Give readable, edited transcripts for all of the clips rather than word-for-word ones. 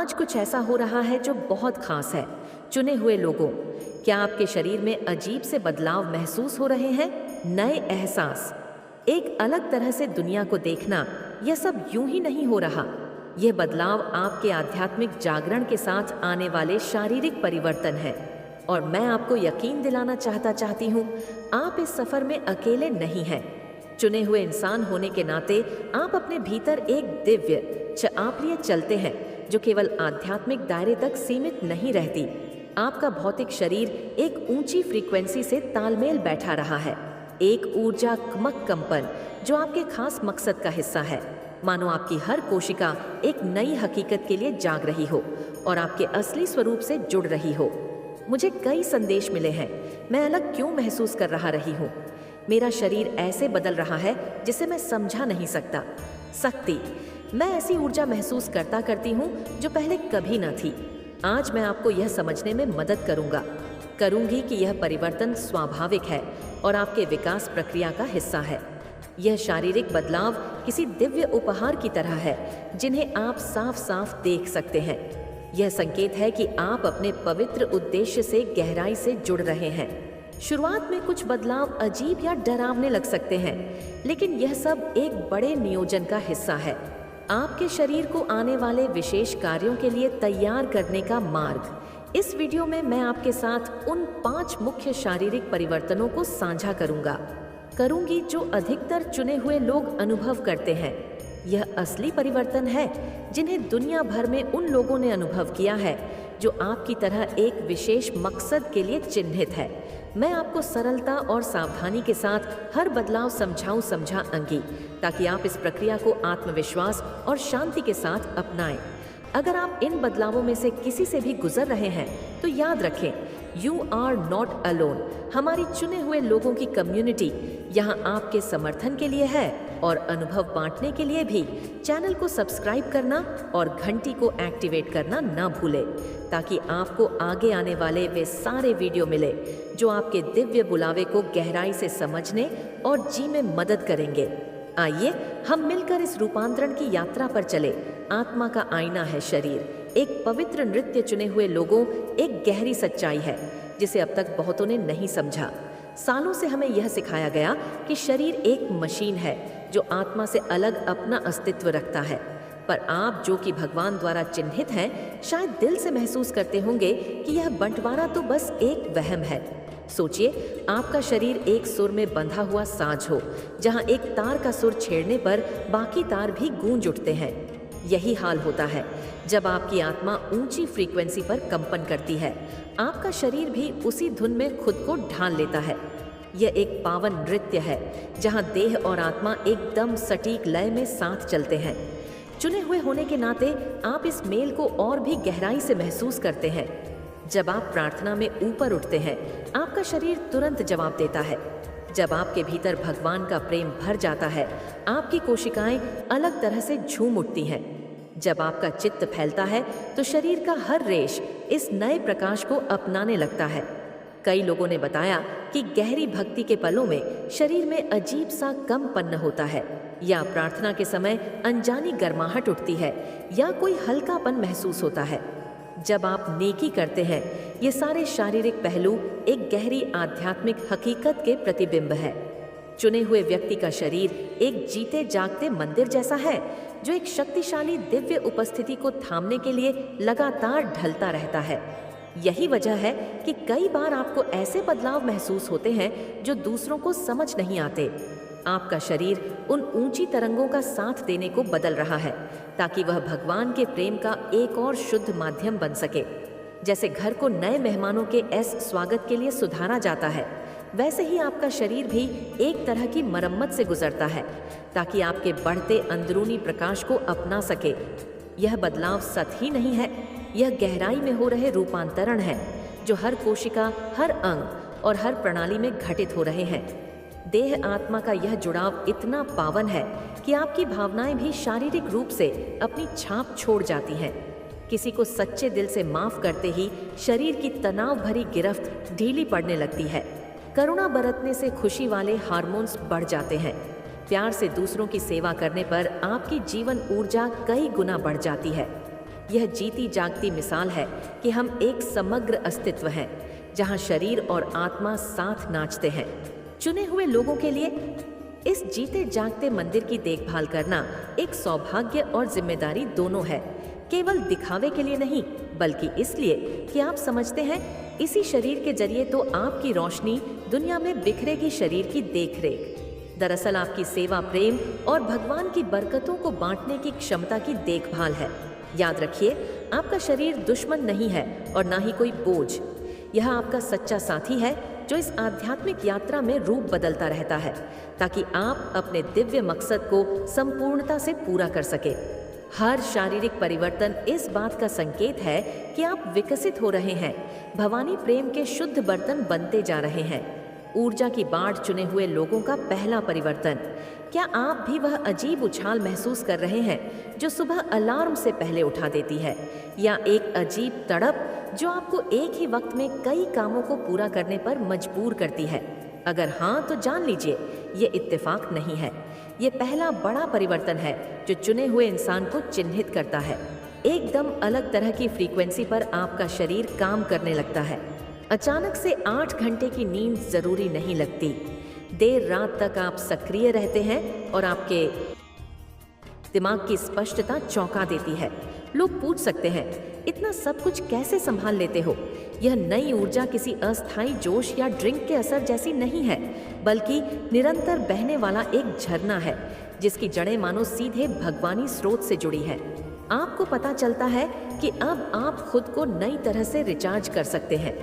आज कुछ ऐसा हो रहा है जो बहुत खास है। चुने हुए लोगों, क्या आपके शरीर में अजीब से बदलाव महसूस हो रहे हैं? नए एहसास, एक अलग तरह से दुनिया को देखना, यह सब यूं ही नहीं हो रहा। यह बदलाव आपके आध्यात्मिक जागरण के साथ आने वाले शारीरिक परिवर्तन है। और मैं आपको यकीन दिलाना चाहती हूँ, आप इस सफर में अकेले नहीं हैं। चुने हुए इंसान होने के नाते आप अपने भीतर एक दिव्य आप लिए चलते हैं जो केवल आध्यात्मिक दायरे तक सीमित नहीं रहती। आपका भौतिक शरीर एक ऊंची फ्रीक्वेंसी से तालमेल बैठा रहा है, एक ऊर्जात्मक कंपन जो आपके खास मकसद का हिस्सा है। मानो आपकी हर कोशिका एक नई हकीकत के लिए जाग रही हो और आपके असली स्वरूप से जुड़ रही हो। मुझे कई संदेश मिले हैं, मैं अलग क्यों महसूस कर रही हूँ। मेरा शरीर ऐसे बदल रहा है जिसे मैं समझा नहीं सकता। शक्ति, मैं ऐसी ऊर्जा महसूस करती हूँ जो पहले कभी न थी। आज मैं आपको यह समझने में मदद करूंगी कि यह परिवर्तन स्वाभाविक है और आपके विकास प्रक्रिया का हिस्सा है। यह शारीरिक बदलाव किसी दिव्य उपहार की तरह है जिन्हें आप साफ साफ देख सकते हैं। यह संकेत है कि आप अपने पवित्र उद्देश्य से गहराई से जुड़ रहे हैं। शुरुआत में कुछ बदलाव अजीब या डरावने लग सकते हैं, लेकिन यह सब एक बड़े नियोजन का हिस्सा है, आपके शरीर को आने वाले विशेष कार्यों के लिए तैयार करने का मार्ग। इस वीडियो में मैं आपके साथ उन 5 मुख्य शारीरिक परिवर्तनों को साझा करूंगी जो अधिकतर चुने हुए लोग अनुभव करते हैं। यह असली परिवर्तन है जिन्हें दुनिया भर में उन लोगों ने अनुभव किया है जो आपकी तरह एक विशेष मकसद के लिए चिन्हित है। मैं आपको सरलता और सावधानी के साथ हर बदलाव समझाऊंगी ताकि आप इस प्रक्रिया को आत्मविश्वास और शांति के साथ अपनाएं। अगर आप इन बदलावों में से किसी से भी गुजर रहे हैं तो याद रखें, यू आर नॉट अलोन। हमारी चुने हुए लोगों की कम्युनिटी यहाँ आपके समर्थन के लिए है और अनुभव बांटने के लिए भी। चैनल को सब्सक्राइब करना और घंटी को एक्टिवेट करना ना भूलें ताकि आपको आगे आने वाले वे सारे वीडियो मिले जो आपके दिव्य बुलावे को गहराई से समझने और जी में मदद करेंगे। आइए हम मिलकर इस रूपांतरण की यात्रा पर चले। आत्मा का आईना है शरीर, एक पवित्र नृत्य। चुने हुए लोगों, एक गहरी सच्चाई है जिसे अब तक बहुतों ने नहीं समझा। सालों से हमें यह सिखाया गया कि शरीर एक मशीन है जो आत्मा से अलग अपना अस्तित्व रखता है, पर आप जो कि भगवान द्वारा चिन्हित हैं, शायद दिल से महसूस करते होंगे कि यह बंटवारा तो बस एक वहम है। सोचिए, आपका शरीर एक सुर में बंधा हुआ साज हो, जहां एक तार का सुर छेड़ने पर बाकी तार भी गूंज उठते हैं। यही हाल होता है जब आपकी आत्मा ऊंची फ्रीक्वेंसी पर कंपन करती है। आपका शरीर भी उसी धुन में खुद को ढाल लेता है। यह एक पावन नृत्य है जहां देह और आत्मा एकदम सटीक लय में साथ चलते हैं। चुने हुए होने के नाते आप इस मेल को और भी गहराई से महसूस करते हैं। जब आप प्रार्थना में ऊपर उठते हैं, आपका शरीर तुरंत जवाब देता है। जब आपके भीतर भगवान का प्रेम भर जाता है, आपकी कोशिकाएं अलग तरह से झूम उठती हैं। जब आपका चित्त फैलता है तो शरीर का हर रेश इस नए प्रकाश को अपनाने लगता है। कई लोगों ने बताया कि गहरी भक्ति के पलों में शरीर में अजीब सा कंपन होता है, या प्रार्थना के समय अनजानी गर्माहट उठती है, या कोई हल्कापन महसूस होता है। जब आप नेकी करते हैं, ये सारे शारीरिक पहलू एक गहरी आध्यात्मिक हकीकत के प्रतिबिंब है। चुने हुए व्यक्ति का शरीर एक जीते जागते मंदिर जैसा है जो एक शक्तिशाली दिव्य उपस्थिति को थामने के लिए लगातार ढलता रहता है। यही वजह है कि कई बार आपको ऐसे बदलाव महसूस होते हैं जो दूसरों को समझ नहीं आते। आपका शरीर उन ऊंची तरंगों का साथ देने को बदल रहा है ताकि वह भगवान के प्रेम का एक और शुद्ध माध्यम बन सके। जैसे घर को नए मेहमानों के स्वागत के लिए सुधारा जाता है, वैसे ही आपका शरीर भी एक तरह की मरम्मत से गुजरता है ताकि आपके बढ़ते अंदरूनी प्रकाश को अपना सके। यह बदलाव सत ही नहीं है, यह गहराई में हो रहे रूपांतरण है जो हर कोशिका, हर अंग और हर प्रणाली में घटित हो रहे हैं। देह आत्मा का यह जुड़ाव इतना पावन है कि आपकी भावनाएं भी शारीरिक रूप से अपनी छाप छोड़ जाती हैं। किसी को सच्चे दिल से माफ करते ही शरीर की तनाव भरी गिरफ्त ढीली पड़ने लगती है। करुणा बरतने से खुशी वाले हार्मोन्स बढ़ जाते हैं। प्यार से दूसरों की सेवा करने पर आपकी जीवन ऊर्जा कई गुना बढ़ जाती है। यह जीती जागती मिसाल है कि हम एक समग्र अस्तित्व हैं, जहां शरीर और आत्मा साथ नाचते हैं। चुने हुए लोगों के लिए इस जीते जागते मंदिर की देखभाल करना एक सौभाग्य और जिम्मेदारी दोनों है। केवल दिखावे के लिए नहीं, बल्कि इसलिए कि आप समझते हैं इसी शरीर के जरिए तो आपकी रोशनी दुनिया में बिखरेगी शरीर की देखरेख। दरअसल आपकी सेवा प्रेम और भगवान की बरकतों को बांटने की क्षमता की देखभाल है। याद रखिए, आपका शरीर दुश्मन नहीं है और ना ही कोई बोझ। यह आपका सच्चा साथी है जो इस आध्यात्मिक यात्रा में रूप बदलता रहता है, ताकि आप अपने दिव्य मकसद को संपूर्णता से पूरा कर सके। हर शारीरिक परिवर्तन इस बात का संकेत है कि आप विकसित हो रहे हैं, भवानी प्रेम के शुद्ध बर्तन बनते जा रहे हैं। ऊर्जा की बाढ़ चुने हुए लोगों का पहला परिवर्तन। क्या आप भी वह अजीब उछाल महसूस कर रहे हैं जो सुबह अलार्म से पहले उठा देती है, या एक अजीब तड़प जो आपको एक ही वक्त में कई कामों को पूरा करने पर मजबूर करती है? अगर हाँ, तो जान लीजिए ये इत्तेफाक नहीं है। ये पहला बड़ा परिवर्तन है जो चुने हुए इंसान को चिन्हित करता है। एकदम अलग तरह की फ्रीक्वेंसी पर आपका शरीर काम करने लगता है। अचानक से 8 घंटे की नींद जरूरी नहीं लगती। देर रात तक आप सक्रिय रहते हैं और आपके दिमाग की स्पष्टता चौंका देती है। लोग पूछ सकते हैं, इतना सब कुछ कैसे संभाल लेते हो? यह नई ऊर्जा किसी अस्थायी जोश या ड्रिंक के असर जैसी नहीं है, बल्कि निरंतर बहने वाला एक झरना है जिसकी जड़ें मानो सीधे भगवानी स्रोत से जुड़ी है। आपको पता चलता है कि अब आप खुद को नई तरह से रिचार्ज कर सकते हैं।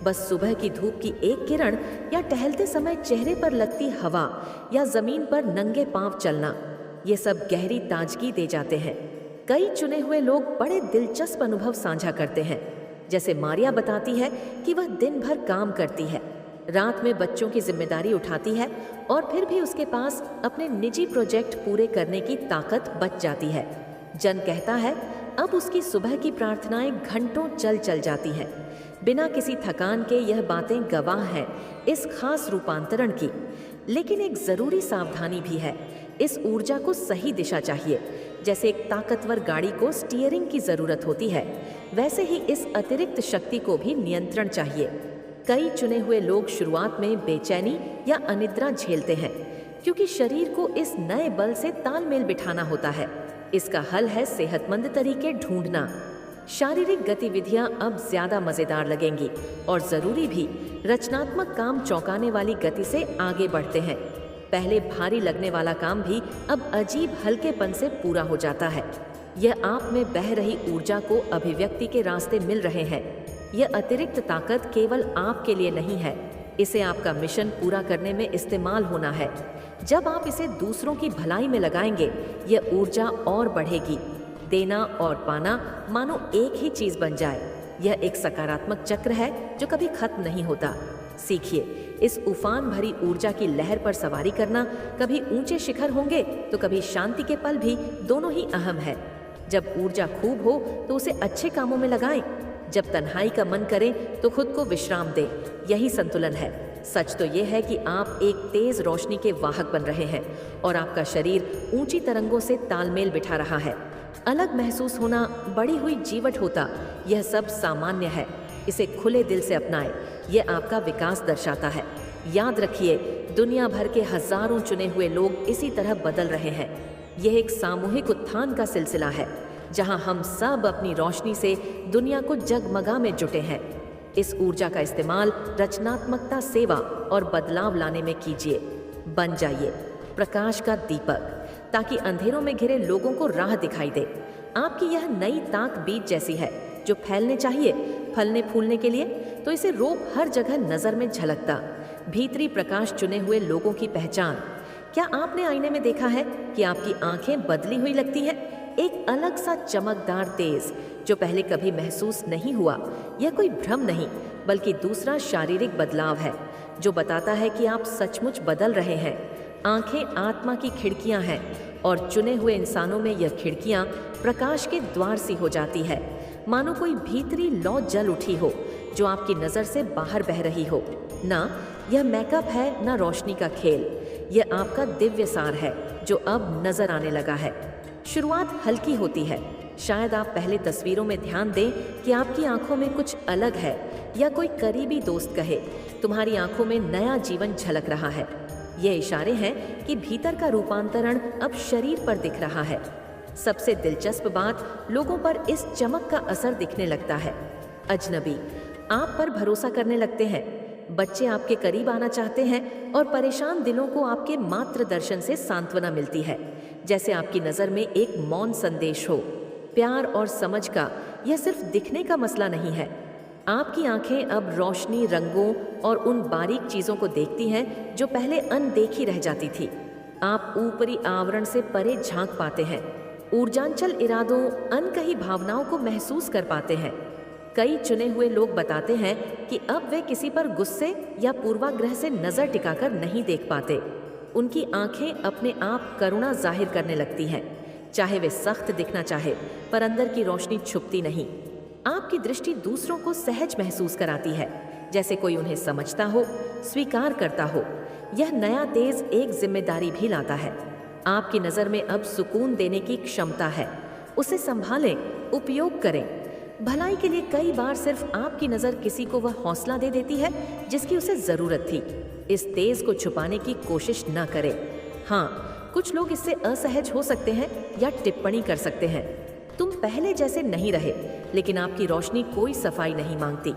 बस सुबह की धूप की एक किरण या टहलते समय चेहरे पर लगती हवा या जमीन पर नंगे पांव चलना, ये सब गहरी ताजगी दे जाते हैं। कई चुने हुए लोग बड़े दिलचस्प अनुभव साझा करते हैं। जैसे मारिया बताती है कि वह दिन भर काम करती है, रात में बच्चों की जिम्मेदारी उठाती है और फिर भी उसके पास अपने निजी प्रोजेक्ट पूरे करने की ताकत बच जाती है। जन कहता है अब उसकी सुबह की प्रार्थनाएं घंटों चल जाती हैं। बिना किसी थकान के यह बातें गवाह हैं इस खास रूपांतरण की। लेकिन एक जरूरी सावधानी भी है। इस ऊर्जा को सही दिशा चाहिए। जैसे एक ताकतवर गाड़ी को स्टीयरिंग की जरूरत होती है, वैसे ही इस अतिरिक्त शक्ति को भी नियंत्रण चाहिए। कई चुने हुए लोग शुरुआत में बेचैनी या अनिद्रा झेलते हैं, क्योंकि शरीर को इस नए बल से तालमेल बिठाना होता है। इसका हल है सेहतमंद तरीके ढूंढना। शारीरिक गतिविधियां अब ज्यादा मजेदार लगेंगी और जरूरी भी। रचनात्मक काम चौंकाने वाली गति से आगे बढ़ते हैं। पहले भारी लगने वाला काम भी अब अजीब हल्केपन से पूरा हो जाता है। यह आप में बह रही ऊर्जा को अभिव्यक्ति के रास्ते मिल रहे हैं। यह अतिरिक्त ताकत केवल आपके लिए नहीं है, इसे आपका मिशन पूरा करने में इस्तेमाल होना है। जब आप इसे दूसरों की भलाई में लगाएंगे, यह ऊर्जा और बढ़ेगी। देना और पाना मानो एक ही चीज बन जाए। यह एक सकारात्मक चक्र है जो कभी खत्म नहीं होता। सीखिए इस उफान भरी ऊर्जा की लहर पर सवारी करना। कभी ऊंचे शिखर होंगे तो कभी शांति के पल भी, दोनों ही अहम है। जब ऊर्जा खूब हो तो उसे अच्छे कामों में लगाएं। जब तन्हाई का मन करे तो खुद को विश्राम दें। यही संतुलन है। सच तो यह है कि आप एक तेज रोशनी के वाहक बन रहे हैं और आपका शरीर ऊंची तरंगों से तालमेल बिठा रहा है। अलग महसूस होना, बढ़ी हुई जीवट होता, यह सब सामान्य है। इसे खुले दिल से अपनाएं। यह आपका विकास दर्शाता है। याद रखिए, दुनिया भर के हजारों चुने हुए लोग इसी तरह बदल रहे हैं। यह एक सामूहिक उत्थान का सिलसिला है, जहां हम सब अपनी रोशनी से दुनिया को जगमगा में जुटे हैं। इस ऊर्जा का इस्तेमाल रचनात्मकता, सेवा और बदलाव लाने में कीजिए। बन जाइए प्रकाश का दीपक, ताकि अंधेरों में घिरे लोगों को राह दिखाई दे। आपकी यह नई ताक बीज जैसी है जो फैलने चाहिए। फलने फूलने के लिए तो इसे रोप हर जगह नजर में झलकता भीतरी प्रकाश चुने हुए लोगों की पहचान। क्या आपने आईने में देखा है कि आपकी आंखें बदली हुई लगती हैं? एक अलग सा चमकदार तेज जो पहले कभी महसूस नहीं हुआ। यह कोई भ्रम नहीं, बल्कि दूसरा शारीरिक बदलाव है जो बताता है कि आप सचमुच बदल रहे हैं। आंखें आत्मा की खिड़कियां हैं और चुने हुए इंसानों में यह खिड़कियां प्रकाश के द्वार सी हो जाती है। मानो कोई भीतरी लौ जल उठी हो जो आपकी नजर से बाहर बह रही हो। ना यह मेकअप है, ना रोशनी का खेल। यह आपका दिव्य सार है जो अब नजर आने लगा है। शुरुआत हल्की होती है, शायद आप पहले तस्वीरों में ध्यान दें कि आपकी आंखों में कुछ अलग है, या कोई करीबी दोस्त कहे, तुम्हारी आंखों में नया जीवन झलक रहा है। ये इशारे हैं कि भीतर का रूपांतरण अब शरीर पर दिख रहा है। सबसे दिलचस्प बात, लोगों पर इस चमक का असर दिखने लगता है। अजनबी आप पर भरोसा करने लगते हैं, बच्चे आपके करीब आना चाहते हैं और परेशान दिलों को आपके मात्र दर्शन से सांत्वना मिलती है, जैसे आपकी नज़र में एक मौन संदेश हो। प्यार और समझ का यह सिर्फ दिखने का मसला नहीं है। आपकी आंखें अब रोशनी, रंगों और उन बारीक चीज़ों को देखती हैं जो पहले अनदेखी रह जाती थी। आप ऊपरी आवरण से परे झांक पाते हैं, ऊर्जांचल इरादों, अनकही भावनाओं को महसूस कर पाते हैं। कई चुने हुए लोग बताते हैं कि अब वे किसी पर गुस्से या पूर्वाग्रह से नज़र टिकाकर नहीं देख पाते। उनकी आंखें अपने आप करुणा जाहिर करने लगती हैं, चाहे वे सख्त दिखना चाहे, पर अंदर की रोशनी छुपती नहीं। आपकी दृष्टि दूसरों को सहज महसूस कराती है, जैसे कोई उन्हें समझता हो, स्वीकार करता हो। यह नया तेज एक जिम्मेदारी भी लाता है। आपकी नज़र में अब सुकून देने की क्षमता है। उसे संभालें, उपयोग करें। भलाई के लिए कई बार सिर्फ आपकी नज़र किसी को वह हौसला दे देती है जिसकी उसे ज़रूरत थी। इस तेज को छुपाने की कोशिश न करें। हाँ, कुछ लोग इससे असहज हो सकते हैं या टिप्पणी कर सकते हैं, तुम पहले जैसे नहीं रहे, लेकिन आपकी रोशनी कोई सफाई नहीं मांगती।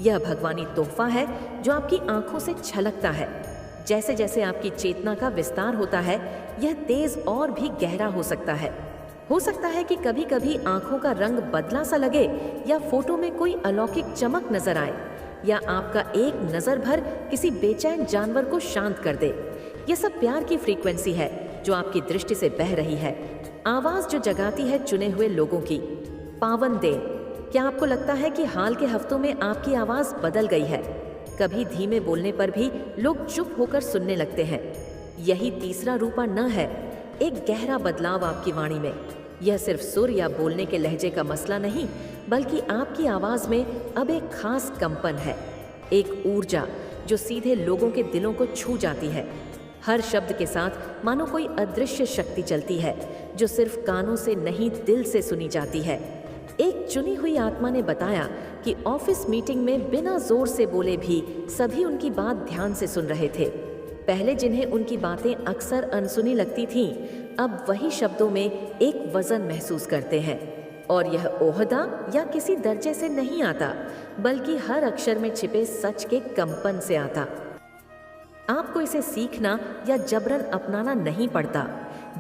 यह भगवानी तोहफा है जो आपकी आंखों से छलकता है। जैसे जैसे आपकी चेतना का विस्तार होता है, यह तेज और भी गहरा हो सकता है। हो सकता है कि कभी कभी आंखों का रंग बदला सा लगे, या फोटो में कोई अलौकिक चमक नजर आए, या आपका एक नजर भर किसी बेचैन जानवर को शांत कर दे। यह सब प्यार की फ्रीक्वेंसी है जो आपकी दृष्टि से बह रही है। आवाज जो जगाती है चुने हुए लोगों की। पावन दे, क्या आपको लगता है कि हाल के हफ्तों में आपकी आवाज बदल गई है? कभी धीमे बोलने पर भी लोग चुप होकर सुनने लगते हैं। यही तीसरा रूपा न है, एक गहरा बदलाव आपकी वाणी में। यह सिर्फ सुर या बोलने के लहजे का मसला नहीं, बल्कि आपकी आवाज में अब एक खास कंपन है, एक ऊर्जा जो सीधे लोगों के दिलों को छू जाती है। हर शब्द के साथ मानो कोई अदृश्य शक्ति चलती है जो सिर्फ कानों से नहीं, दिल से सुनी जाती है। एक चुनी हुई आत्मा ने बताया कि ऑफिस मीटिंग में बिना जोर से बोले भी सभी उनकी बात ध्यान से सुन रहे थे। पहले जिन्हें उनकी बातें अक्सर अनसुनी लगती थीं, अब वही शब्दों में एक वजन महसूस करते हैं। और यह ओहदा या किसी दर्जे से नहीं आता, बल्कि हर अक्षर में छिपे सच के कंपन से आता। आपको इसे सीखना या जबरन अपनाना नहीं पड़ता।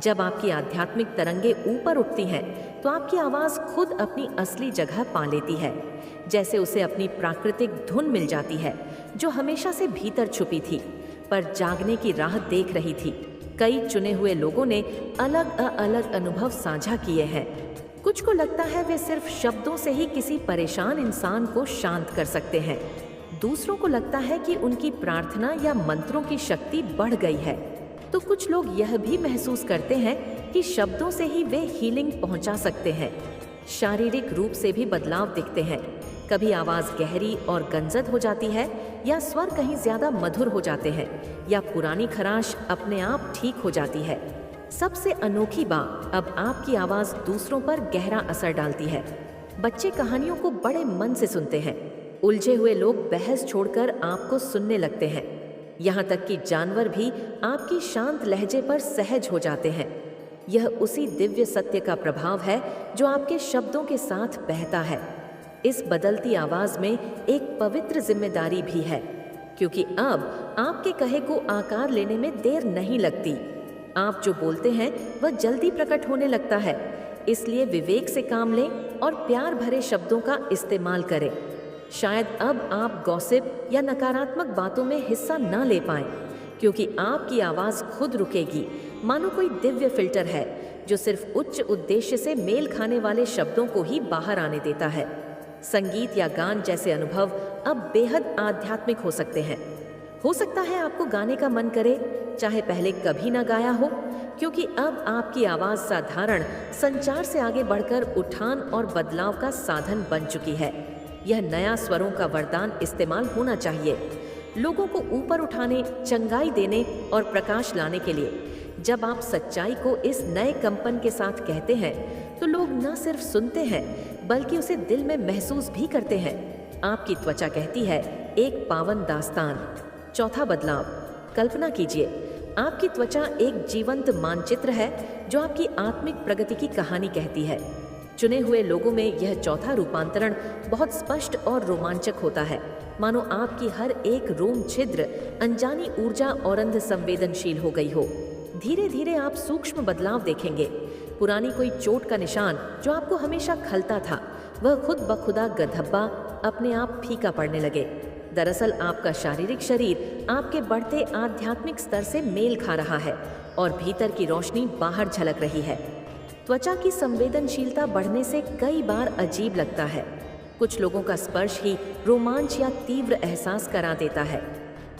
जब आपकी आध्यात्मिक तरंगे ऊपर उठती हैं, तो आपकी आवाज़ खुद अपनी असली जगह पा लेती है, जैसे उसे अपनी प्राकृतिक धुन मिल जाती है जो हमेशा से भीतर छुपी थी, पर जागने की राह देख रही थी। कई चुने हुए लोगों ने अलग अलग अनुभव साझा किए हैं। कुछ को लगता है वे सिर्फ शब्दों से ही किसी परेशान इंसान को शांत कर सकते हैं। दूसरों को लगता है कि उनकी प्रार्थना या मंत्रों की शक्ति बढ़ गई है। तो कुछ लोग यह भी महसूस करते हैं कि शब्दों से ही वे हीलिंग पहुंचा सकते हैं। शारीरिक रूप से भी बदलाव दिखते हैं। कभी आवाज़ गहरी और गंजत हो जाती है, या स्वर कहीं ज़्यादा मधुर हो जाते हैं, या पुरानी खराश अपने आप ठीक हो जाती है। सबसे अनोखी बात, अब आपकी आवाज़ दूसरों पर गहरा असर डालती है। बच्चे कहानियों को बड़े मन से सुनते हैं। उलझे हुए लोग बहस छोड़कर आपको सुनने लगते हैं। यहाँ तक कि जानवर भी आपकी शांत लहजे पर सहज हो जाते हैं। यह उसी दिव्य सत्य का प्रभाव है जो आपके शब्दों के साथ बहता है। इस बदलती आवाज में एक पवित्र जिम्मेदारी भी है, क्योंकि अब आपके कहे को आकार लेने में देर नहीं लगती। आप जो बोलते हैं वह जल्दी प्रकट होने लगता है। इसलिए विवेक से काम लें और प्यार भरे शब्दों का इस्तेमाल करें। शायद अब आप गॉसिप या नकारात्मक बातों में हिस्सा न ले पाएं, क्योंकि आपकी आवाज़ खुद रुकेगी, मानो कोई दिव्य फिल्टर है जो सिर्फ उच्च उद्देश्य से मेल खाने वाले शब्दों को ही बाहर आने देता है। संगीत या गान जैसे अनुभव अब बेहद आध्यात्मिक हो सकते हैं। हो सकता है आपको गाने का मन करे, चाहे पहले कभी ना गाया हो, क्योंकि अब आपकी आवाज़ साधारण संचार से आगे बढ़कर उठान और बदलाव का साधन बन चुकी है। यह नया स्वरों का वरदान इस्तेमाल होना चाहिए, लोगों को ऊपर उठाने, चंगाई देने और प्रकाश लाने के लिए। जब आप सच्चाई को इस नए कंपन के साथ कहते हैं तो लोग न सिर्फ सुनते हैं बल्कि उसे दिल में महसूस भी करते हैं। आपकी त्वचा कहती है, एक पावन दास्तान। चौथा बदलाव, कल्पना कीजिए, आपकी त्वचा एक जीवंत मानचित्र है जो आपकी आत्मिक प्रगति की कहानी कहती है। चुने हुए लोगों में यह चौथा रूपांतरण बहुत स्पष्ट और रोमांचक होता है, मानो आपकी हर एक रोम छिद्र अनजानी ऊर्जा और अंध संवेदनशील हो गई हो। धीरे धीरे आप सूक्ष्म बदलाव देखेंगे। पुरानी कोई चोट का निशान जो आपको हमेशा खलता था, वह खुद ब खुदा गधब्बा अपने आप फीका पड़ने लगे। दरअसल आपका शारीरिक शरीर आपके बढ़ते आध्यात्मिक स्तर से मेल खा रहा है और भीतर की रोशनी बाहर झलक रही है। त्वचा की संवेदनशीलता बढ़ने से कई बार अजीब लगता है। कुछ लोगों का स्पर्श ही रोमांच या तीव्र एहसास करा देता है।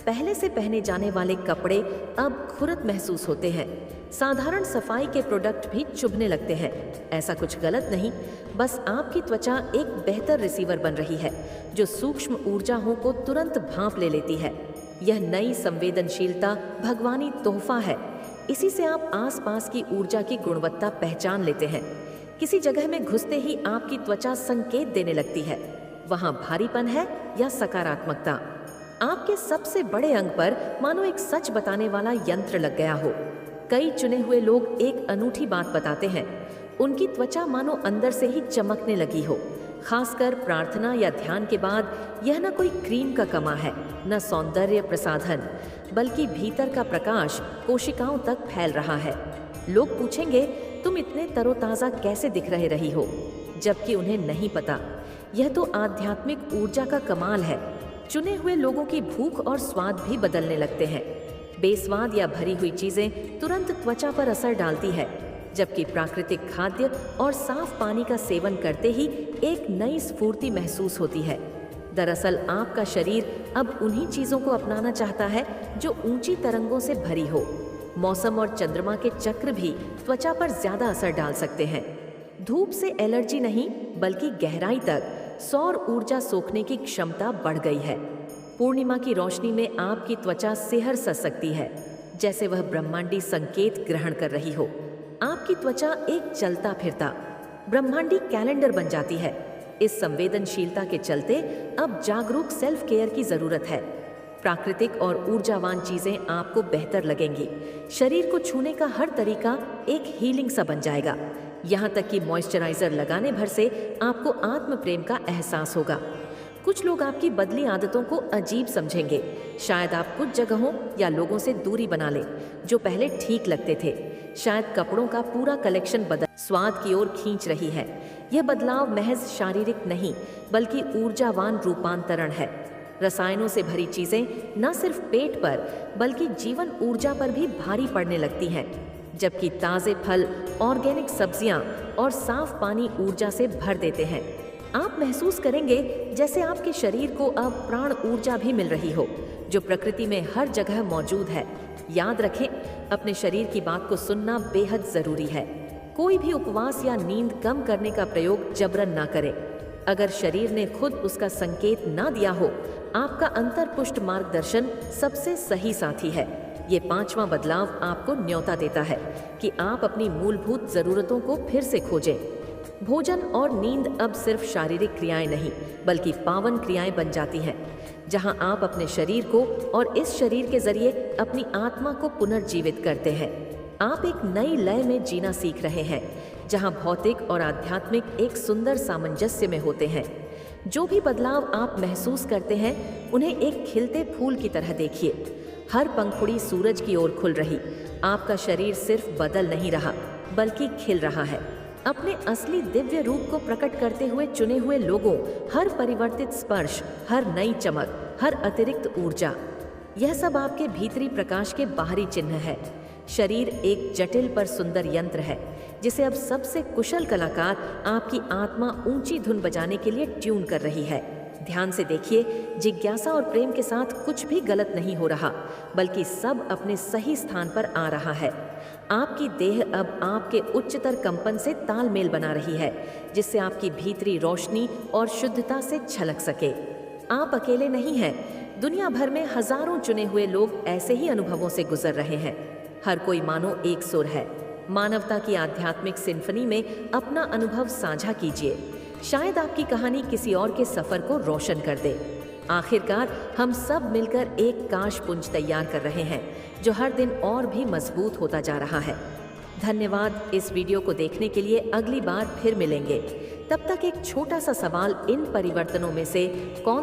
पहले से पहने जाने वाले कपड़े अब खुरद महसूस होते हैं। साधारण सफाई के प्रोडक्ट भी चुभने लगते हैं। ऐसा कुछ गलत नहीं, बस आपकी त्वचा एक बेहतर रिसीवर बन रही है जो सूक्ष्म ऊर्जाओं को तुरंत भांप ले लेती है। यह नई संवेदनशीलता भगवानी तोहफा है। इसी से आप आसपास की ऊर्जा की गुणवत्ता पहचान लेते हैं। किसी जगह में घुसते ही आपकी त्वचा संकेत देने लगती है, वहां भारीपन है या सकारात्मकता। आपके सबसे बड़े अंग पर मानो एक सच बताने वाला यंत्र लग गया हो। कई चुने हुए लोग एक अनूठी बात बताते हैं, उनकी त्वचा मानो अंदर से ही चमकने लगी हो। खासकर प्रार्थना या ध्यान के बाद यह न कोई क्रीम का कमा है, न सौंदर्य प्रसाधन, बल्कि भीतर का प्रकाश कोशिकाओं तक फैल रहा है। लोग पूछेंगे, तुम इतने तरोताजा कैसे दिख रही हो? जबकि उन्हें नहीं पता, यह तो आध्यात्मिक ऊर्जा का कमाल है। चुने हुए लोगों की भूख और स्वाद भी बदलने लगते हैं। बेस्वाद या भरी हुई चीजें तुरंत त्वचा पर असर डालती है, जबकि प्राकृतिक खाद्य और साफ पानी का सेवन करते ही एक नई स्फूर्ति महसूस होती है। दरअसल आपका शरीर अब उन्हीं चीजों को अपनाना चाहता है जो ऊंची तरंगों से भरी हो। मौसम और चंद्रमा के चक्र भी त्वचा पर ज्यादा असर डाल सकते हैं। धूप से एलर्जी नहीं, बल्कि गहराई तक सौर ऊर्जा सोखने की क्षमता बढ़ गई है। पूर्णिमा की रोशनी में आपकी त्वचा सिहर सा सकती है, जैसे वह ब्रह्मांडी संकेत ग्रहण कर रही हो। आपकी त्वचा एक चलता फिरता ब्रह्मांडी कैलेंडर बन जाती है। इस संवेदनशीलता के चलते अब जागरूक सेल्फ केयर की जरूरत है। प्राकृतिक और ऊर्जावान चीजें आपको बेहतर लगेंगी। शरीर को छूने का हर तरीका एक हीलिंग सा बन जाएगा। यहाँ तक कि मॉइस्चराइजर लगाने भर से आपको आत्म प्रेम का एहसास होगा। कुछ लोग आपकी बदली आदतों को अजीब समझेंगे। शायद आप कुछ जगहों या लोगों से दूरी बना लें जो पहले ठीक लगते थे। शायद कपड़ों का पूरा कलेक्शन बदल स्वाद की ओर खींच रही है। यह बदलाव महज शारीरिक नहीं, बल्कि ऊर्जावान रूपांतरण है। रसायनों से भरी चीजें न सिर्फ पेट पर बल्कि जीवन ऊर्जा पर भी भारी पड़ने लगती हैं, जबकि ताजे फल, ऑर्गेनिक सब्जियां और साफ पानी ऊर्जा से भर देते हैं। आप महसूस करेंगे जैसे आपके शरीर को अब प्राण ऊर्जा भी मिल रही हो, जो प्रकृति में हर जगह मौजूद है। याद रखें, अपने शरीर की बात को सुनना बेहद जरूरी है। कोई भी उपवास या नींद कम करने का प्रयोग जबरन ना करें। अगर शरीर ने खुद उसका संकेत ना दिया हो, आपका अंतर्पुष्ट मार्गदर्शन सबसे सही साथी है। ये पांचवा बदलाव आपको न्योता देता है कि आप अपनी मूलभूत जरूरतों को फिर से खोजें। भोजन और नींद अब सिर्फ शारीरिक क्रियाएं नहीं, बल्कि पावन क्रियाएं बन जाती हैं, जहां आप अपने शरीर को और इस शरीर के जरिए अपनी आत्मा को पुनर्जीवित करते हैं। आप एक नई लय में जीना सीख रहे हैं, जहां भौतिक और आध्यात्मिक एक सुंदर सामंजस्य में होते हैं। जो भी बदलाव आप महसूस करते हैं, उन्हें एक खिलते फूल की तरह देखिए। हर पंखुड़ी सूरज की ओर खुल रही। आपका शरीर सिर्फ बदल नहीं रहा, बल्कि खिल रहा है। अपने असली दिव्य रूप को प्रकट करते हुए चुने हुए लोगों, हर परिवर्तित स्पर्श, हर नई चमक, हर अतिरिक्त ऊर्जा, यह सब आपके भीतरी प्रकाश के बाहरी चिन्ह है। शरीर एक जटिल पर सुंदर यंत्र है, जिसे अब सबसे कुशल कलाकार आपकी आत्मा ऊंची धुन बजाने के लिए ट्यून कर रही है। ध्यान से देखिए, जिज्ञासा और प्रेम के साथ कुछ भी गलत नहीं हो रहा, बल्कि सब अपने सही स्थान पर आ रहा है। आपकी देह अब आपके उच्चतर कंपन से तालमेल बना रही है, जिससे आपकी भीतरी रोशनी और शुद्धता से झलक सके। आप अकेले नहीं हैं। दुनिया भर में हजारों चुने हुए लोग ऐसे ही अनुभवों से गुजर रहे हैं। हर कोई मानो एक सुर है। मानवता की आध्यात्मिक सिम्फनी में अपना अनुभव साझा कीजिए। शायद आपकी कहानी किसी और के सफर को रोशन कर दे। आखिरकार हम सब मिलकर एक काश पुंज तैयार कर रहे हैं जो हर दिन और भी मजबूत होता जा रहा है। धन्यवाद इस वीडियो को देखने के लिए। अगली बार फिर मिलेंगे। तब तक एक छोटा सा सवाल, इन परिवर्तनों में से कौन